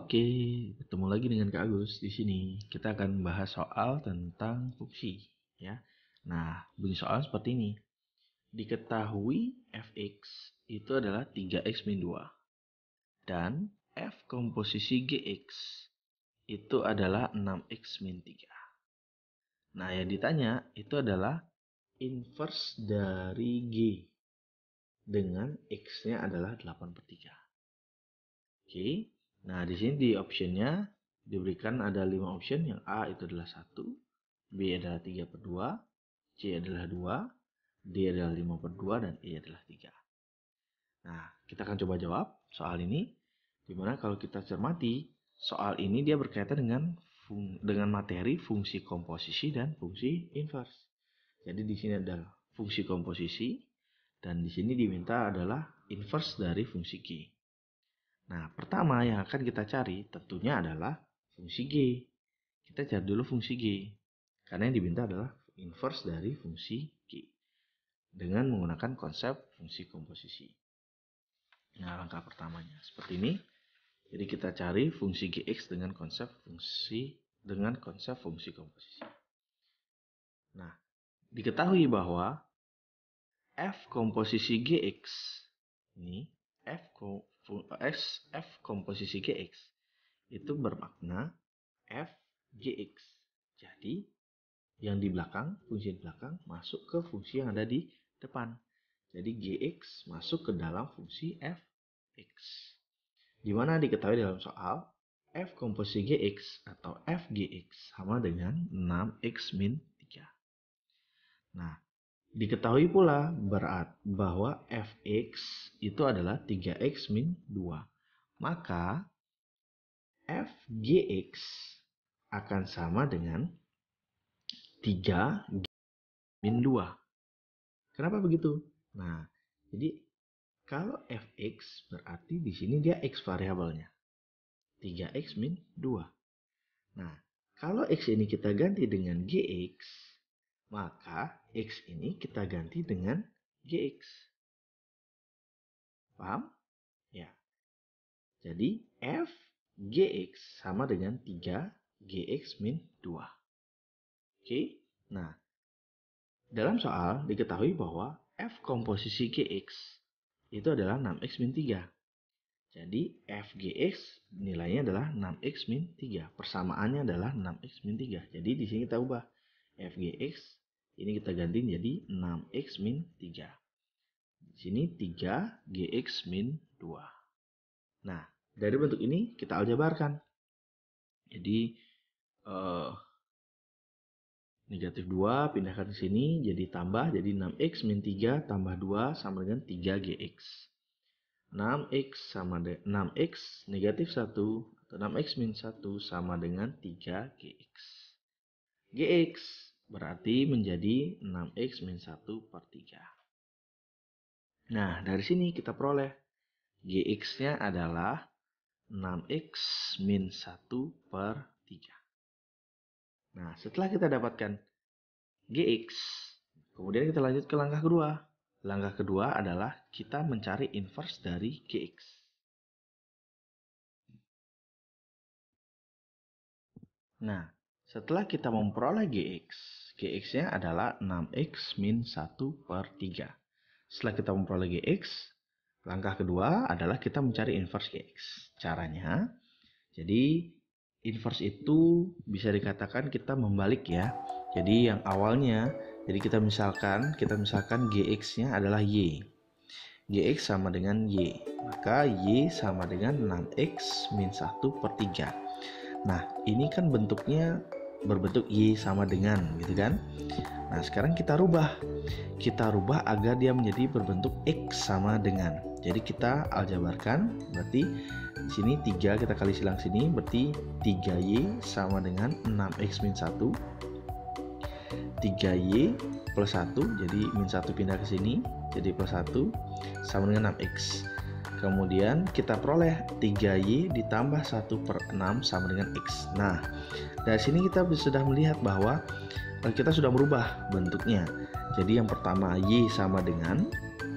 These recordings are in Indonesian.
Oke, ketemu lagi dengan Kak Agus di sini. Kita akan membahas soal tentang fungsi, ya. Nah, bunyi soal seperti ini. Diketahui fx itu adalah 3x min 2 dan f komposisi gx itu adalah 6x min 3. Nah, yang ditanya itu adalah inverse dari g dengan x-nya adalah 8/3. Oke. Nah, di sini di optionnya diberikan ada 5 option. Yang A itu adalah 1, B adalah 3/2, C adalah 2, D adalah 5/2, dan E adalah 3. Nah, kita akan coba jawab soal ini. Dimana kalau kita cermati, soal ini dia berkaitan dengan materi fungsi komposisi dan fungsi inverse. Jadi di sini ada fungsi komposisi, dan di sini diminta adalah inverse dari fungsi G. Nah, pertama yang akan kita cari tentunya adalah fungsi G. Kita cari dulu fungsi G. Karena yang diminta adalah inverse dari fungsi G. Dengan menggunakan konsep fungsi komposisi. Nah, langkah pertamanya seperti ini. Jadi kita cari fungsi Gx dengan konsep fungsi komposisi. Nah, diketahui bahwa f komposisi Gx ini f komposisi Gx itu bermakna f Gx. Jadi yang di belakang, fungsi di belakang masuk ke fungsi yang ada di depan. Jadi Gx masuk ke dalam fungsi fx. Di mana diketahui dalam soal f komposisi Gx atau f Gx sama dengan 6x min 3. Nah, diketahui pula bahwa fx itu adalah 3x min 2. Maka fgx akan sama dengan 3 min 2. Kenapa begitu? Nah, jadi kalau fx berarti di sini dia x variabelnya. 3x min 2. Nah, kalau x ini kita ganti dengan gx, maka x ini kita ganti dengan gx. Paham? Ya. Jadi f gx sama dengan 3 gx min 2. Oke. Nah, dalam soal diketahui bahwa f komposisi gx itu adalah 6x min 3. Jadi f gx nilainya adalah 6x min 3. Persamaannya adalah 6x min 3. Jadi di sini kita ubah f gx ini kita ganti jadi 6x min 3. Di sini 3 gx min 2. Nah, dari bentuk ini kita aljabarkan. Jadi negatif 2 pindahkan ke sini jadi tambah, jadi 6x min 3 tambah 2 sama dengan 3gx. 6x negatif 1 atau 6x min 1 sama dengan 3gx. Gx berarti menjadi 6x min 1/3. Nah, dari sini kita peroleh gx-nya adalah 6x min 1/3. Nah, setelah kita dapatkan gx, kemudian kita lanjut ke langkah kedua. Langkah kedua adalah kita mencari inverse dari gx. Nah, setelah kita memperoleh gx, gx-nya adalah 6x min 1/3. Setelah kita memperoleh gx, langkah kedua adalah kita mencari inverse gx. Caranya, jadi inverse itu bisa dikatakan kita membalik ya. Jadi yang awalnya, jadi kita misalkan gx-nya adalah y. Gx sama dengan y. Maka y sama dengan 6x min 1/3. Nah, ini kan bentuknya berbentuk y sama dengan, gitu kan? Nah, sekarang kita rubah. Kita rubah agar dia menjadi berbentuk x sama dengan. Jadi kita aljabarkan, berarti di sini 3 kita kali silang sini, berarti 3y sama dengan 6x min 1. 3y plus 1, jadi min 1 pindah ke sini, jadi plus 1 sama dengan 6x. Kemudian kita peroleh 3y ditambah 1/6 sama dengan x. Nah, dari sini kita sudah melihat bahwa kita sudah merubah bentuknya. Jadi yang pertama y sama dengan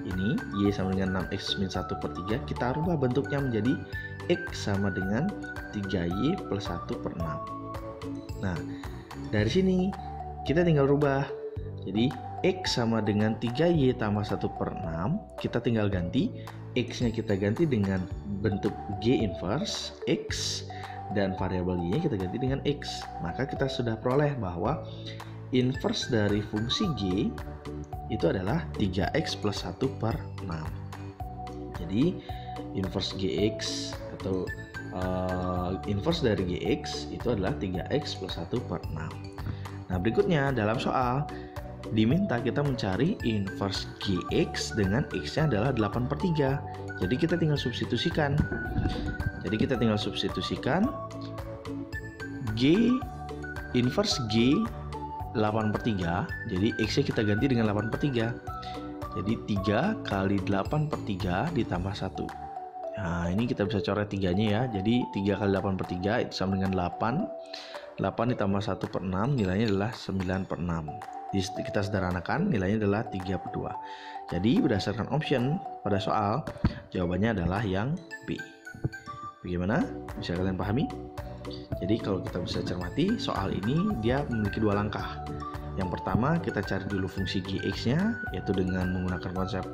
ini, y sama dengan 6x min 1/3, kita rubah bentuknya menjadi X sama dengan 3Y plus 1 per 6. Nah, dari sini kita tinggal rubah. Jadi X sama dengan 3Y tambah 1 per 6. Kita tinggal ganti. X-nya kita ganti dengan bentuk G inverse X. Dan variabel Y-nya kita ganti dengan X. Maka kita sudah peroleh bahwa inverse dari fungsi G itu adalah 3X plus 1 per 6. Jadi inverse GX atau inverse dari GX itu adalah 3X plus 1 per 6. Nah, berikutnya dalam soal diminta kita mencari inverse GX dengan X-nya adalah 8 per 3. Jadi kita tinggal substitusikan. G inverse G 8 per 3. Jadi X-nya kita ganti dengan 8 per 3. Jadi 3 kali 8 per 3 ditambah 1. Nah, ini kita bisa coret 3-nya ya. Jadi 3 kali 8 per 3 itu sama dengan 8. 8 ditambah 1 per 6 nilainya adalah 9 per 6. Jadi kita sederhanakan nilainya adalah 3 per 2. Jadi berdasarkan option pada soal, jawabannya adalah yang B. Bagaimana? Bisa kalian pahami? Jadi kalau kita bisa cermati, soal ini dia memiliki 2 langkah. Yang pertama, kita cari dulu fungsi GX-nya, yaitu dengan menggunakan konsep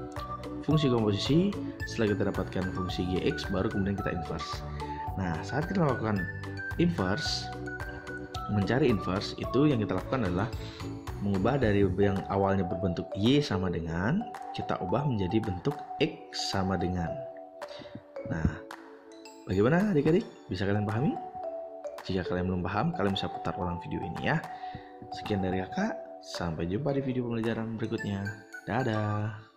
fungsi komposisi. Setelah kita dapatkan fungsi GX, baru kemudian kita inverse. Nah, saat kita melakukan mencari inverse, itu yang kita lakukan adalah mengubah dari yang awalnya berbentuk Y sama dengan, kita ubah menjadi bentuk X sama dengan. Nah, bagaimana adik-adik? Bisa kalian pahami? Jika kalian belum paham, kalian bisa putar ulang video ini ya. Sekian dari kakak, sampai jumpa di video pembelajaran berikutnya. Dadah!